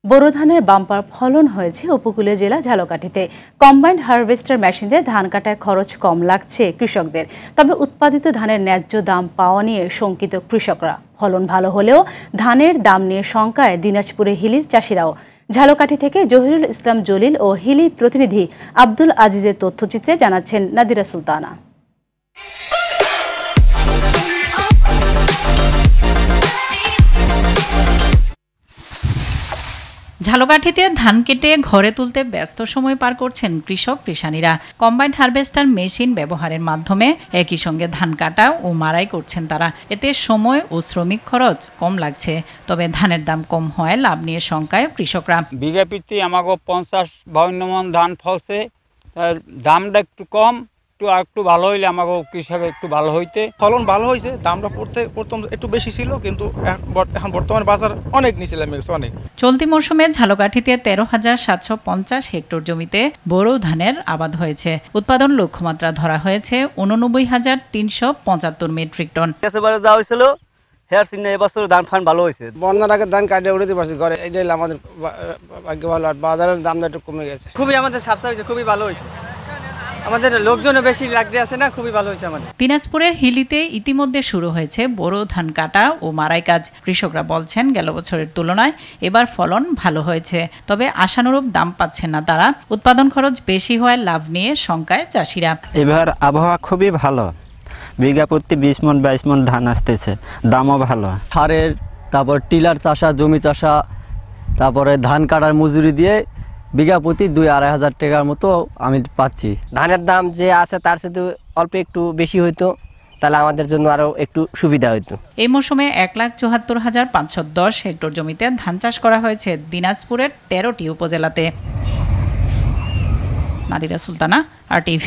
বোরো ধানের বাম্পার ফলন হয়েছে উপকূলীয় জেলা ঝালকাঠিতে। কম্বাইন্ড হারভেস্টার মেশিন দিয়ে ধান কাটায় খরচ কম লাগছে কৃষকদের। তবে উৎপাদিত ধানের ন্যায্য দাম পাওয়া নিয়ে শঙ্কিত কৃষকরা। ফলন ভালো হলেও ধানের দাম নিয়ে শঙ্কায় দিনাজপুরে হিলির চাষিরাও। ঝালকাঠি থেকে জহিরুল ইসলাম জলিল ও হিলি প্রতিনিধি আব্দুল আজিজের তথ্যচিত্রে জানাচ্ছেন নাদিরা সুলতানা। ঝালকাঠিতে ধান কেটে ঘরে তুলতে ব্যস্ত সময় পার করছেন কৃষক কৃষানীরা। কম্বাইন্ড হারভেস্টার মেশিন ব্যবহারের মাধ্যমে একই সঙ্গে ধান কাটা ও মাড়াই করছেন তারা। এতে সময় ও শ্রমিক খরচ কম লাগছে। তবে ধানের দাম কম হয় লাভ নিয়ে শঙ্কায় কৃষকরা। বিঘা প্রতি আমাকে 50-52 মণ ধান ফলছে, তার দামটা একটু কম, একটু ভালো হইলে আমাকে কৃষক একটু ভালো হইতে। ফলন ভালো হয়েছে, দামটা প্রথম একটু বেশি ছিল, কিন্তু এখন বর্তমানে বাজার অনেক নিচে নেমেছে অনেক। চলতি মৌসুমে ঝালকাঠিতে 13,750 হেক্টর জমিতে বোরো ধানের আবাদ হয়েছে। উৎপাদন লক্ষ্যমাত্রা ধরা হয়েছে 89,375 মেট্রিক টন। এবারে যা হয়েছিল হেয়ার সিনে এবছর ধান ফান ভালো হয়েছে। বন্যার আগে ধান কাটিয়ে উঠাতে পারছি ঘরে, এটাই আমাদের ভাগ্য ভালো। আর বাজারের দামটা একটু কমে গেছে। খুবই আমাদের সাশ্রয় হয়েছে, খুবই ভালো হয়েছে। আমাদের লোকজনও বেশি লাগতে আছে না, খুবই ভালো হয়েছে আমাদের। দিনাজপুরের হিলিতে ইতিমধ্যে শুরু হয়েছে বোরো ধান কাটা ও মাড়াই কাজ। কৃষকরা বলছেন গেল বছরের তুলনায় এবার ফলন ভালো হয়েছে, তবে আশানুরূপ দাম পাচ্ছেন না তারা। উৎপাদন খরচ বেশি হওয়ায় লাভ নিয়ে শঙ্কায় চাষিরা। এবার আবহাওয়া খুবই ভালো, বিঘা প্রতি 20 মণ 22 মণ ধান আসতেছে, দামও ভালো। সারের, তারপর টিলার চাষা, জমি চাষা, তারপরে ধান কাটার মজুরি দিয়ে বিঘা প্রতি 2-2.5 হাজার টাকার মতো আমি পাচ্ছি। ধানের দাম যে আছে তার সাথে অল্প একটু বেশি হইতো, তাহলে আমাদের জন্য আরো একটু সুবিধা হইতো। এই মৌসুমে 1,74,510 হেক্টর জমিতে ধান চাষ করা হয়েছে দিনাজপুরের 13টি উপজেলাতে। নাদিরা সুলতানা, RTV।